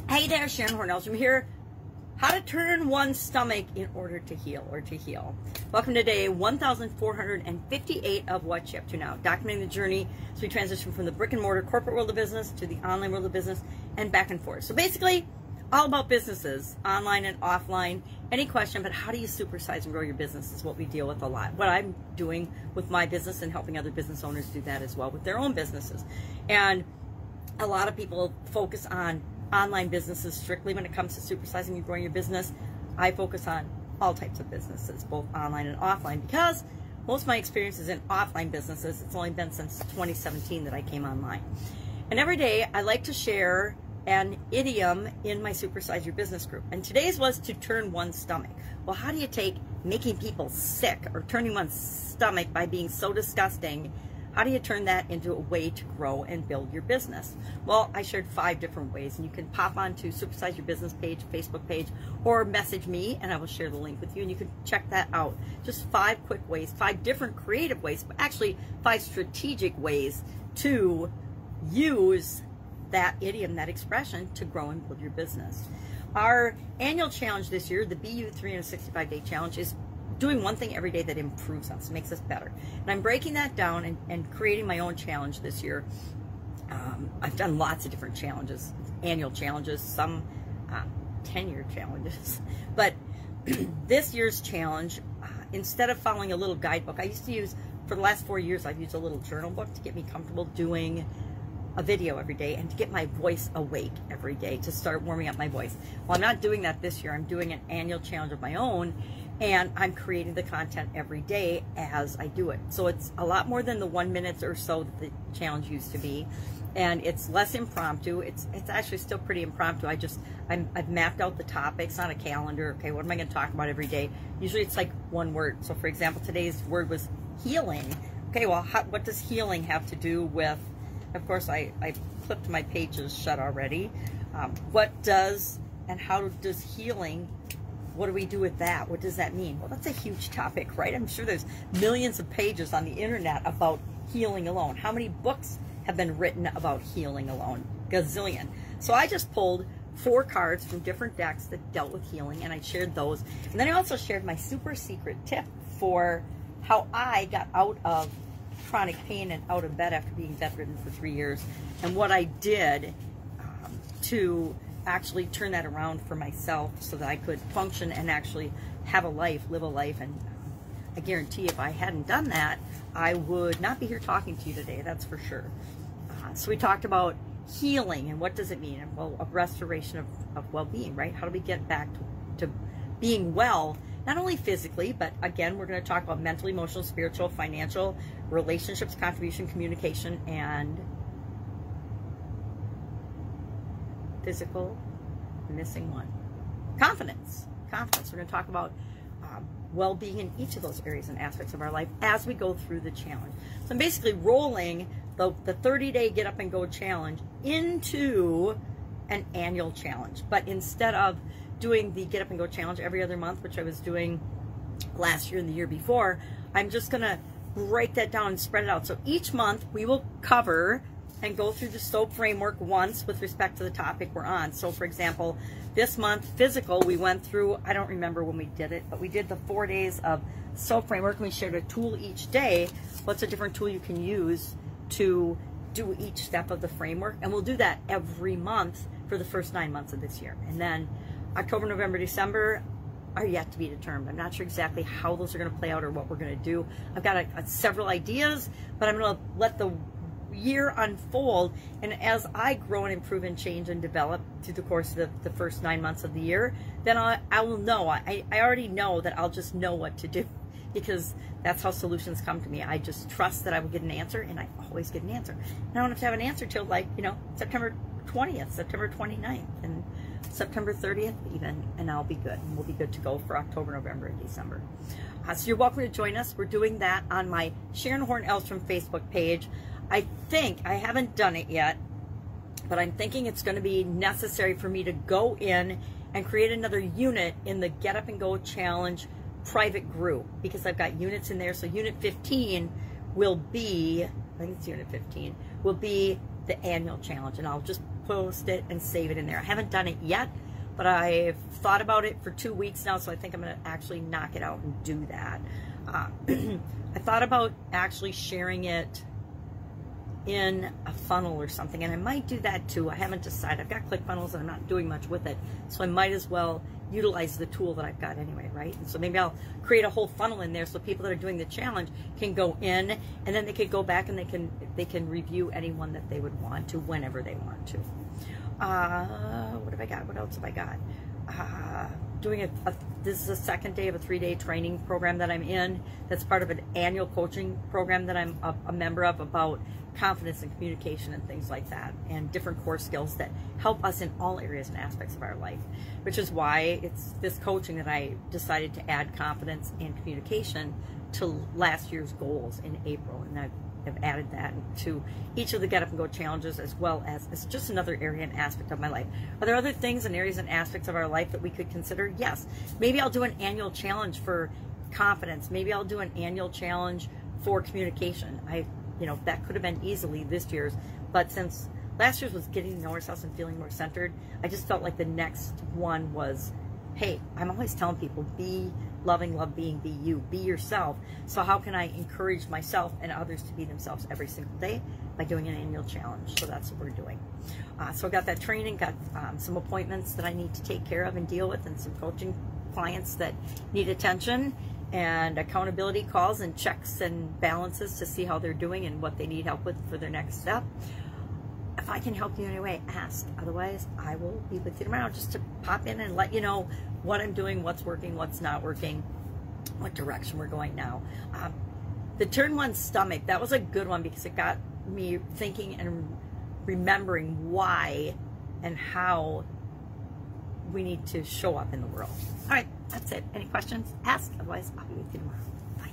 Hey there, Sharon Horne-Ellstrom here. How to turn one's stomach in order to heal or to heal. Welcome to day 1458 of What's She Up To Now, documenting the journey as we transition from the brick and mortar corporate world of business to the online world of business and back and forth. So basically, all about businesses, online and offline. Any question, but how do you supersize and grow your business is what we deal with a lot. What I'm doing with my business and helping other business owners do that as well with their own businesses. And a lot of people focus on online businesses strictly when it comes to supersizing and growing your business. I focus on all types of businesses, both online and offline, because most of my experience is in offline businesses. It's only been since 2017 that I came online. And every day I like to share an idiom in my Supersize Your Business group. And today's was to turn one's stomach. Well, how do you take making people sick or turning one's stomach by being so disgusting? How do you turn that into a way to grow and build your business? Well, I shared 5 different ways, and you can pop onto Supersize Your Business page, Facebook page, or message me, and I will share the link with you, and you can check that out. Just 5 quick ways, 5 different creative ways, but actually 5 strategic ways to use that idiom, that expression, to grow and build your business. Our annual challenge this year, the BU 365-day challenge, is doing one thing every day that improves us, makes us better. And I'm breaking that down and creating my own challenge this year. I've done lots of different challenges, annual challenges, some 10-year challenges. But this year's challenge, instead of following a little guidebook, I used to use, for the last 4 years, I've used a little journal book to get me comfortable doing a video every day and to get my voice awake every day, to start warming up my voice. Well, I'm not doing that this year. I'm doing an annual challenge of my own, and I'm creating the content every day as I do it. So it's a lot more than the 1 minute or so that the challenge used to be, and it's less impromptu. It's actually still pretty impromptu. I've mapped out the topics on a calendar. Okay, what am I going to talk about every day? Usually it's like one word. So for example, today's word was healing. Okay, well, what does healing have to do with? Of course, I clipped my pages shut already. What does and how does healing? What do we do with that? What does that mean? Well, that's a huge topic, right? I'm sure there's millions of pages on the internet about healing alone. How many books have been written about healing alone? Gazillion. So I just pulled 4 cards from different decks that dealt with healing, and I shared those. And then I also shared my super secret tip for how I got out of chronic pain and out of bed after being bedridden for 3 years, and what I did to actually turn that around for myself so that I could function and actually have a life, live a life. And I guarantee if I hadn't done that, I would not be here talking to you today, that's for sure. So we talked about healing and what does it mean? Well, a restoration of well-being, right? How do we get back to being well, not only physically, but again, we're going to talk about mental, emotional, spiritual, financial, relationships, contribution, communication, and physical, missing one. Confidence. Confidence. We're going to talk about well-being in each of those areas and aspects of our life as we go through the challenge. So I'm basically rolling the 30-day Get Up and Go challenge into an annual challenge. But instead of doing the Get Up and Go challenge every other month, which I was doing last year and the year before, I'm just going to break that down and spread it out. So each month we will cover and go through the SOAP framework once with respect to the topic we're on. So for example, this month, physical, we went through, I don't remember when we did it, but we did the 4 days of SOAP framework, and we shared a tool each day. What's a different tool you can use to do each step of the framework? And we'll do that every month for the first 9 months of this year. And then October, November, December are yet to be determined. I'm not sure exactly how those are going to play out or what we're going to do. I've got several ideas, but I'm going to let the year unfold, and as I grow and improve and change and develop through the course of the first 9 months of the year, then I will know. I already know that I'll just know what to do, because that's how solutions come to me. I just trust that I will get an answer, and I always get an answer. And I don't have to have an answer till, like, you know, September 20th, September 29th, and September 30th even, and I'll be good. And we'll be good to go for October, November, and December. So you're welcome to join us. We're doing that on my Sharon Horne-Ellstrom Facebook page. I think, I haven't done it yet, but I'm thinking it's going to be necessary for me to go in and create another unit in the Get Up and Go Challenge private group, because I've got units in there. So unit 15 will be, I think it's unit 15, will be the annual challenge, and I'll just post it and save it in there. I haven't done it yet, but I've thought about it for 2 weeks now, so I think I'm going to actually knock it out and do that. I thought about actually sharing it in a funnel or something, and I might do that too. I haven't decided. I've got ClickFunnels and I'm not doing much with it, so I might as well utilize the tool that I've got anyway, right? And so maybe I'll create a whole funnel in there so people that are doing the challenge can go in, and then they could go back and they can review anyone that they would want to whenever they want to. What have I got? What else have I got? Doing this is the second day of a 3-day training program that I'm in. That's part of an annual coaching program that I'm a member of, about confidence and communication and things like that, and different core skills that help us in all areas and aspects of our life, which is why it's this coaching that I decided to add confidence and communication to last year's goals in April, and I've added that to each of the Get Up and Go challenges, as well as it's just another area and aspect of my life. Are there other things and areas and aspects of our life that we could consider? Yes. Maybe I'll do an annual challenge for confidence. Maybe I'll do an annual challenge for communication. That could have been easily this year's, but since last year's was getting to know ourselves and feeling more centered, I just felt like the next one was, hey, I'm always telling people, be loving, love being, be you, be yourself. So how can I encourage myself and others to be themselves every single day? By doing an annual challenge. So that's what we're doing. So I got that training, got some appointments that I need to take care of and deal with, and some coaching clients that need attention, and accountability calls and checks and balances to see how they're doing and what they need help with for their next step. If I can help you in any way, ask. Otherwise, I will be with you tomorrow just to pop in and let you know what I'm doing, what's working, what's not working, what direction we're going now. The turn one stomach, that was a good one because it got me thinking and remembering why and how we need to show up in the world. All right, that's it. Any questions? Ask. Otherwise, I'll be with you tomorrow. Bye.